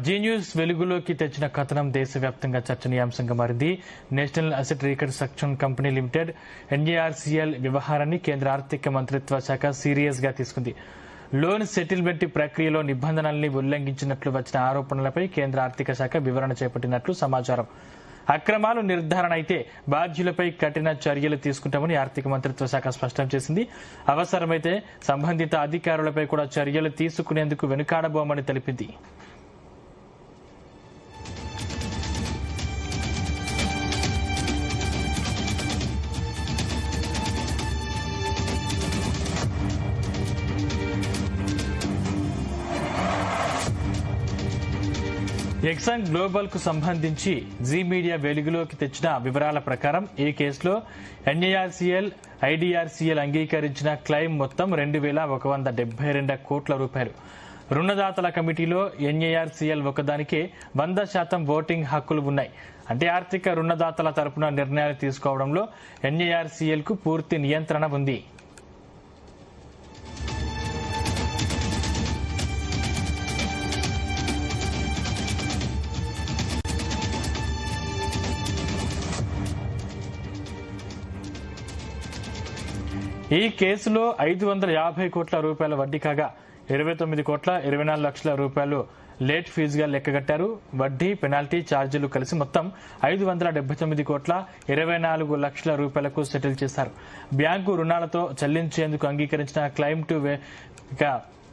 G news వెలుగులోకి తెచ్చిన కథనం దేశవ్యాప్తంగా చర్చనీయాంశంగా మారింది. National Asset Reconstruction Company Limited NARCL వ్యవహారాన్ని కేంద్ర ఆర్థిక మంత్రిత్వ శాఖ సీరియస్ గా తీసుకుంది. లోన్ సెటిల్మెంట్ ప్రక్రియలో నిబంధనల్ని ఉల్లంఘించినట్లు వచ్చిన ఆరోపణలపై కేంద్ర ఆర్థిక శాఖ వివరణ చేపట్టినట్లు సమాచారం. అక్రమాలు నిర్ధారణ అయితే బాధ్యులపై కఠిన చర్యలు తీసుకుంటామని ఆర్థిక మంత్రిత్వ శాఖ స్పష్టం చేసింది. అవసరమైతే సంబంధిత అధికారులపై కూడా చర్యలు తీసుకునేందుకు వెనుకాడబోమని తెలిపింది. ఎక్సాన్ గ్లోబల్ కు సంబంధించి జీ మీడియా వెలుగులోకి తెచ్చిన వివరాల ప్రకారం ఈ కేసులో ఎన్ఏఆర్సీఎల్, ఐడీఆర్సీఎల్ అంగీకరించిన క్లెయిమ్ మొత్తం 2,172 కోట్ల రూపాయలు. రుణదాతల కమిటీలో ఎన్ఏఆర్సీఎల్ ఒకదానికే 100% ఓటింగ్ హక్కులు ఉన్నాయి. అంటే ఆర్థిక రుణదాతల తరపున నిర్ణయాలు తీసుకోవడంలో ఎన్ఏఆర్సీఎల్ కు పూర్తి నియంత్రణ ఉంది. ఈ కేసులో 550 కోట్ల రూపాయల వడ్డీ కాగా 29 కోట్ల 24 లక్షల రూపాయలు లేట్ ఫీజుగా లెక్కగట్టారు. వడ్డీ, పెనాల్టీ ఛార్జీలు కలిసి మొత్తం 579 కోట్ల 24 లక్షల రూపాయలకు సెటిల్ చేశారు. బ్యాంకు రుణాలతో చెల్లించేందుకు అంగీకరించిన క్లెయిమ్ టు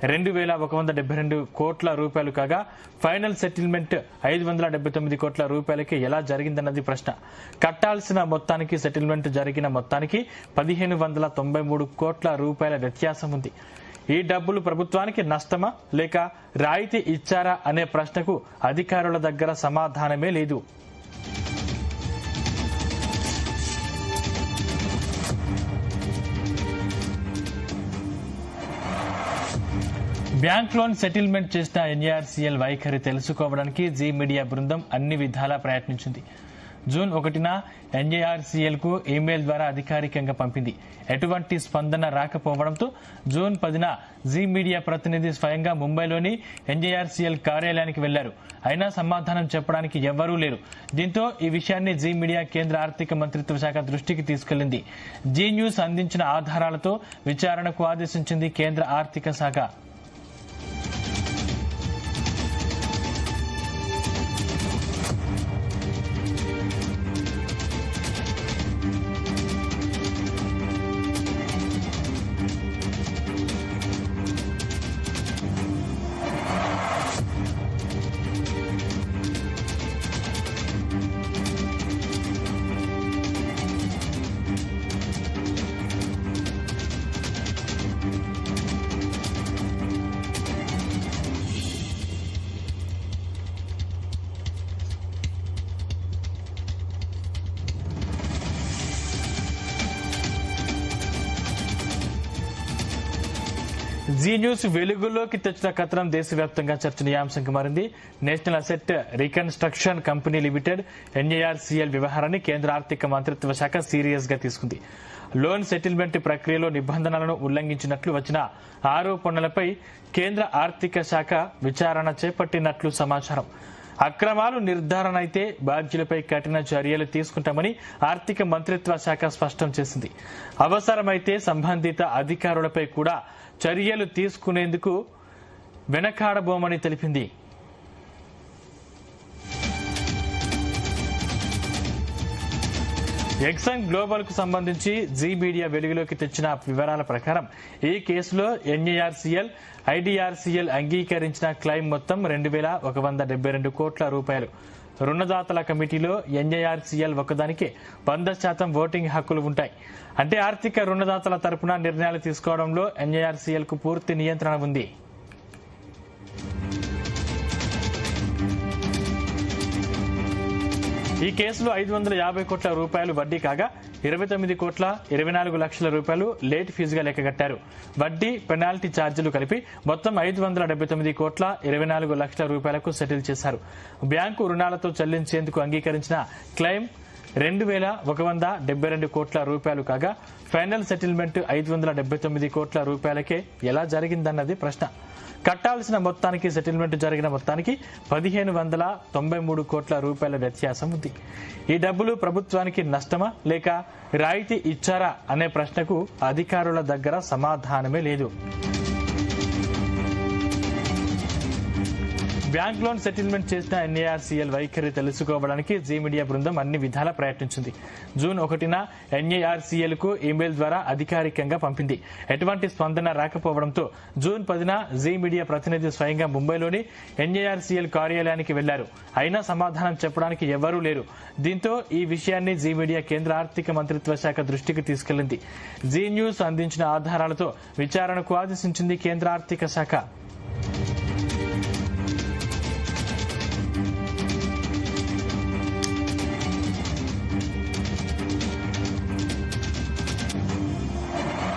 2,172 కోట్ల రూపాయలు కాగా ఫైనల్ సెటిల్మెంట్ 579 కోట్ల రూపాయలకి ఎలా జరిగిందన్నది ప్రశ్న. కట్టాల్సిన మొత్తానికి సెటిల్మెంట్ జరిగిన మొత్తానికి 1,593 కోట్ల రూపాయల వ్యత్యాసం ఉంది. ఈ డబ్బులు ప్రభుత్వానికి నష్టమా లేక రాయితీ ఇచ్చారా అనే ప్రశ్నకు అధికారుల దగ్గర సమాధానమే లేదు. బ్యాంక్ లోన్ సెటిల్మెంట్ చేసిన ఎన్ఏఆర్సీఎల్ వైఖరి తెలుసుకోవడానికి జీ మీడియా బృందం అన్ని విధాలా ప్రయత్నించింది. జూన్ 1న ఎన్ఏఆర్సీఎల్ కు ఈమెయిల్ ద్వారా అధికారికంగా పంపింది. ఎటువంటి స్పందన రాకపోవడంతో జూన్ 10న జీ మీడియా ప్రతినిధి స్వయంగా ముంబైలోని ఎన్ఏఆర్సీఎల్ కార్యాలయానికి వెళ్లారు. అయినా సమాధానం చెప్పడానికి ఎవ్వరూ లేరు. దీంతో ఈ విషయాన్ని జీ మీడియా కేంద్ర ఆర్థిక మంత్రిత్వ శాఖ దృష్టికి తీసుకెళ్లింది. జీ న్యూస్ అందించిన ఆధారాలతో విచారణకు ఆదేశించింది కేంద్ర ఆర్థిక శాఖ. జీ న్యూస్ వెలుగులోకి తెచ్చిన కథనం దేశవ్యాప్తంగా చర్చనీయాంశంగా మారింది. National Asset Reconstruction Company Limited NARCL వ్యవహారాన్ని కేంద్ర ఆర్థిక మంత్రిత్వ శాఖ సీరియస్ గా తీసుకుంది. లోన్ సెటిల్మెంట్ ప్రక్రియలో నిబంధనలను ఉల్లంఘించినట్లు వచ్చిన ఆరోపణలపై కేంద్ర ఆర్థిక శాఖ విచారణ చేపట్టినట్లు సమాచారం. అక్రమాలు నిర్ధారణ అయితే బాధ్యులపై కఠిన చర్యలు తీసుకుంటామని ఆర్థిక మంత్రిత్వ శాఖ స్పష్టం చేసింది. అవసరమైతే సంబంధిత అధికారులపై కూడా చర్యలు తీసుకునేందుకు వెనకాడబోమని తెలిపింది. ఎక్సాన్ గ్లోబల్ కు సంబంధించి జీ మీడియా వెలుగులోకి తెచ్చిన వివరాల ప్రకారం ఈ కేసులో ఎన్ఏఆర్సీఎల్, ఐడీఆర్సీఎల్ అంగీకరించిన క్లెయిమ్ మొత్తం 2,172 కోట్ల రూపాయలు. రుణదాతల కమిటీలో ఎన్ఏఆర్సీఎల్ ఒకదానికే 100% ఓటింగ్ హక్కులు ఉంటాయి. అంటే ఆర్థిక రుణదాతల తరపున నిర్ణయాలు తీసుకోవడంలో ఎన్ఏఆర్సీఎల్ కు పూర్తి నియంత్రణ ఉంది. ఈ కేసులో 550 కోట్ల రూపాయలు వడ్డీ కాగా 29 కోట్ల 24 లక్షల రూపాయలు లేట్ ఫీజుగా లెక్కగట్టారు. వడ్డీ, పెనాల్టీ ఛార్జీలు కలిపి మొత్తం 579 కోట్ల 24 లక్షల రూపాయలకు సెటిల్ చేశారు. బ్యాంకు రుణాలతో చెల్లించేందుకు అంగీకరించిన క్లెయిమ్ 2,172 కోట్ల రూపాయలు కాగా ఫైనల్ సెటిల్మెంట్ 579 కోట్ల రూపాయలకే ఎలా జరిగిందన్నది ప్రశ్న. కట్టాల్సిన మొత్తానికి సెటిల్మెంట్ జరిగిన మొత్తానికి 1593 కోట్ల రూపాయల వ్యత్యాసం ఉంది. ఈ డబ్బులు ప్రభుత్వానికి నష్టమా లేక రాయితీ ఇచ్చారా అనే ప్రశ్నకు అధికారుల దగ్గర సమాధానమే లేదు. బ్యాంక్ లోన్ సెటిల్మెంట్ చేసిన ఎన్ఏఆర్సీఎల్ వైఖరి తెలుసుకోవడానికి జీ మీడియా బృందం అన్ని విధాలా ప్రయత్నించింది. జూన్ 1న ఎన్ఏఆర్సీఎల్ కు ఇమెయిల్ ద్వారా అధికారికంగా పంపింది. ఎటువంటి స్పందన రాకపోవడంతో జూన్ 10న జీ మీడియా ప్రతినిధి స్వయంగా ముంబైలోని ఎన్ఏఆర్సీఎల్ కార్యాలయానికి వెళ్లారు. అయినా సమాధానం చెప్పడానికి ఎవరూ లేరు. దీంతో ఈ విషయాన్ని జీ మీడియా కేంద్ర ఆర్థిక మంత్రిత్వ శాఖ దృష్టికి తీసుకెళ్లింది. జీ న్యూస్ అందించిన ఆధారాలతో విచారణకు ఆదేశించింది కేంద్ర ఆర్థిక శాఖ.